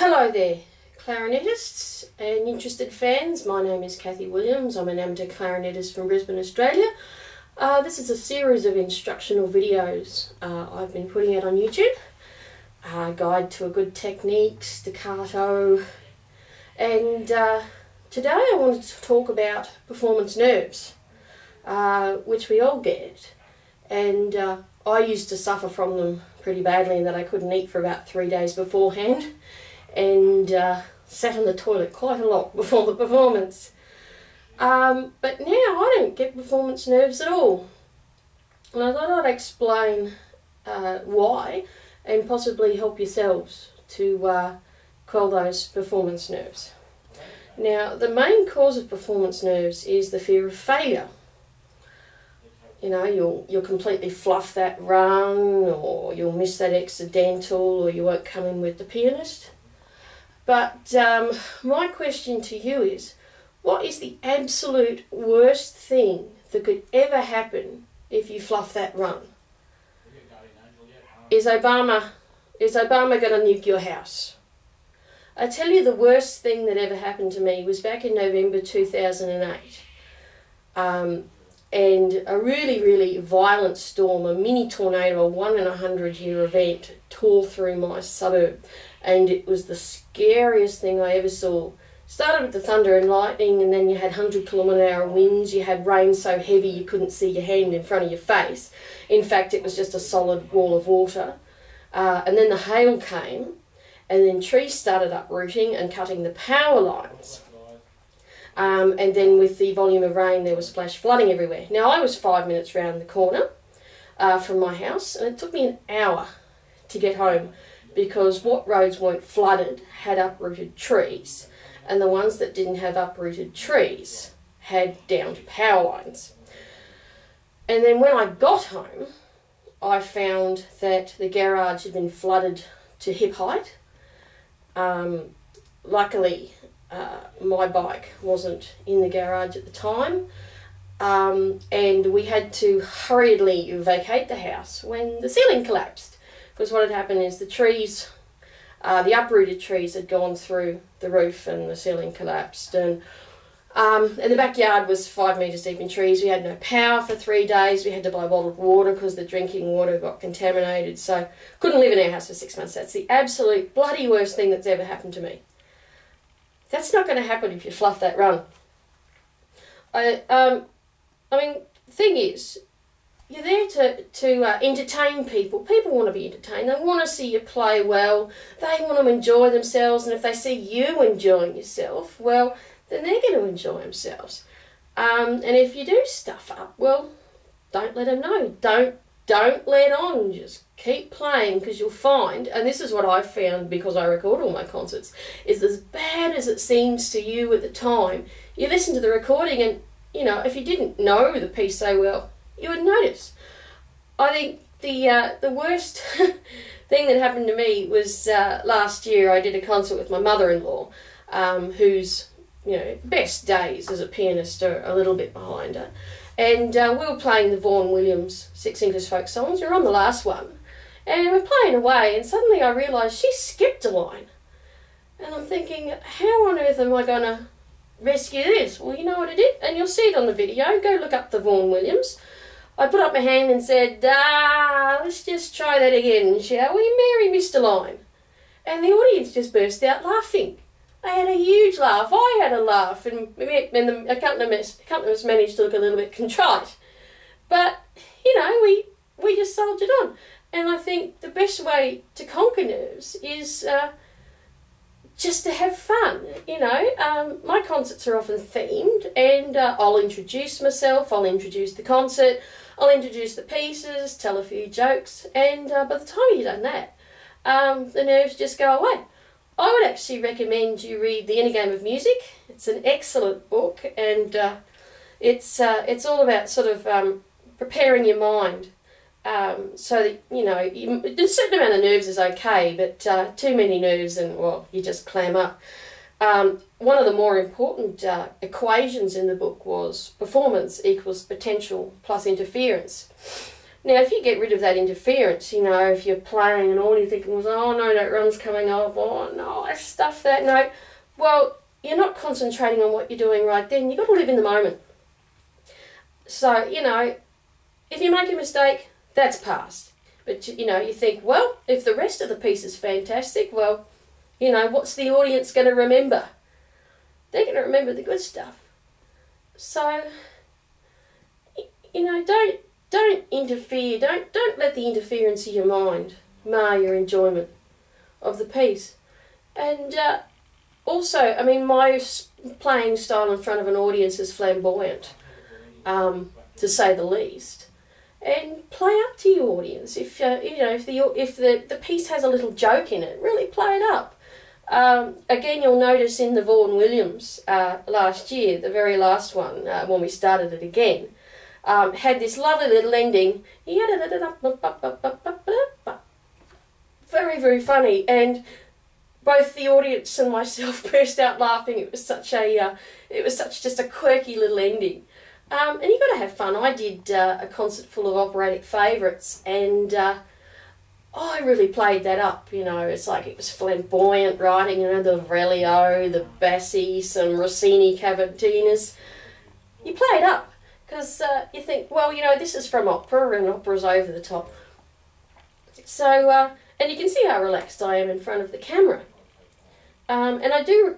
Hello there, clarinetists and interested fans. My name is Kathy Williams. I'm an amateur clarinetist from Brisbane, Australia. This is a series of instructional videos I've been putting out on YouTube. Guide to a good technique, staccato, and today I wanted to talk about performance nerves, which we all get, and I used to suffer from them pretty badly in that I couldn't eat for about 3 days beforehand, and sat on the toilet quite a lot before the performance. But now I don't get performance nerves at all, and I thought I'd explain why and possibly help yourselves to quell those performance nerves. Now, the main cause of performance nerves is the fear of failure. You know, you'll completely fluff that run, or you'll miss that accidental, or you won't come in with the pianist. But my question to you is, what is the absolute worst thing that could ever happen if you fluff that run? Is Obama going to nuke your house? I tell you, the worst thing that ever happened to me was back in November 2008. And a really violent storm, a mini tornado, a 1 in 100 year event, tore through my suburb, and it was the scariest thing I ever saw. Started with the thunder and lightning, and then you had 100-kilometre-hour winds, you had rain so heavy you couldn't see your hand in front of your face. In fact, it was just a solid wall of water. And then the hail came, and then trees started uprooting and cutting the power lines. And then with the volume of rain, there was flash flooding everywhere. Now, I was 5 minutes round the corner from my house, and it took me an hour to get home, because what roads weren't flooded had uprooted trees, and the ones that didn't have uprooted trees had downed power lines. And then when I got home, I found that the garage had been flooded to hip height. Luckily, my bike wasn't in the garage at the time, and we had to hurriedly vacate the house when the ceiling collapsed, because what had happened is the trees, the uprooted trees had gone through the roof and the ceiling collapsed, and the backyard was 5 metres deep in trees. We had no power for 3 days. We had to buy bottled water because the drinking water got contaminated, so couldn't live in our house for 6 months. That's the absolute bloody worst thing that's ever happened to me. That's not going to happen if you fluff that run. I mean, the thing is, you're there to entertain people. People want to be entertained. They want to see you play well. They want to enjoy themselves. And if they see you enjoying yourself, well, then they're going to enjoy themselves. And if you do stuff up, well, don't let them know. Don't let on. Just keep playing, because you'll find, and this is what I found because I record all my concerts, is as bad as it seems to you at the time, you listen to the recording and, you know, if you didn't know the piece so well, you would notice. I think the worst thing that happened to me was last year. I did a concert with my mother-in-law, whose, you know, best days as a pianist are a little bit behind her. And we were playing the Vaughan Williams 6 English folk songs. We were on the last one. And we're playing away, and suddenly I realised she skipped a line. And I'm thinking, how on earth am I going to rescue this? Well, you know what I did? And you'll see it on the video. Go look up the Vaughan Williams. I put up my hand and said, let's just try that again, shall we? Mary missed a line. And the audience just burst out laughing. They had a huge laugh. I had a laugh, and the accompanist managed to look a little bit contrite. But, you know, we just soldiered on. And I think the best way to conquer nerves is just to have fun. You know, my concerts are often themed, and I'll introduce myself, I'll introduce the concert, I'll introduce the pieces, tell a few jokes, and by the time you've done that, the nerves just go away. I would actually recommend you read The Inner Game of Music. It's an excellent book, and it's all about sort of preparing your mind so that, you know, a certain amount of nerves is okay, but too many nerves and, well, you just clam up. One of the more important equations in the book was performance equals potential plus interference. Now, if you get rid of that interference, you know, if you're playing and all you're thinking was, oh no, that run's coming off, oh no, I stuffed that note, well, you're not concentrating on what you're doing right then. You've got to live in the moment. So, you know, if you make a mistake, that's past. But, you know, you think, well, if the rest of the piece is fantastic, well, you know, what's the audience going to remember? They're going to remember the good stuff. So, you know, don't interfere. Don't let the interference of your mind mar your enjoyment of the piece. And also, I mean, my playing style in front of an audience is flamboyant, to say the least. And play up to your audience. If you know, if the piece has a little joke in it, really play it up. Again, you'll notice in the Vaughan Williams last year, the very last one, when we started it again, had this lovely little ending. Very, very funny, and both the audience and myself burst out laughing. It was such just a quirky little ending. And you've got to have fun. I did a concert full of operatic favourites, and I really played that up. You know, it's like it was flamboyant writing, you know, the Rellio, the Bassi, some Rossini cavatinas. You play it up because you think, well, you know, this is from opera, and opera's over the top. So, and you can see how relaxed I am in front of the camera. And I do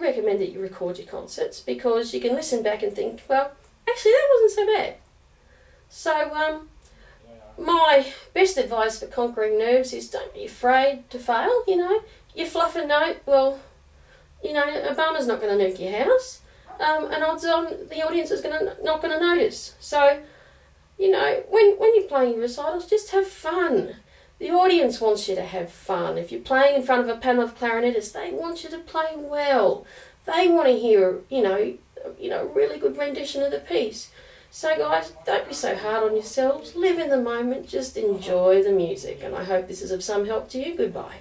recommend that you record your concerts, because you can listen back and think, well, actually that wasn't so bad. So my best advice for conquering nerves is don't be afraid to fail. You know, you fluff a note, well, you know, Obama's not going to nuke your house, and odds on the audience is not going to notice. So, you know, when you're playing your recitals, just have fun. The audience wants you to have fun. If you're playing in front of a panel of clarinetists, they want you to play well. They want to hear, you know, a really good rendition of the piece. So guys, don't be so hard on yourselves. Live in the moment. Just enjoy the music. And I hope this is of some help to you. Goodbye.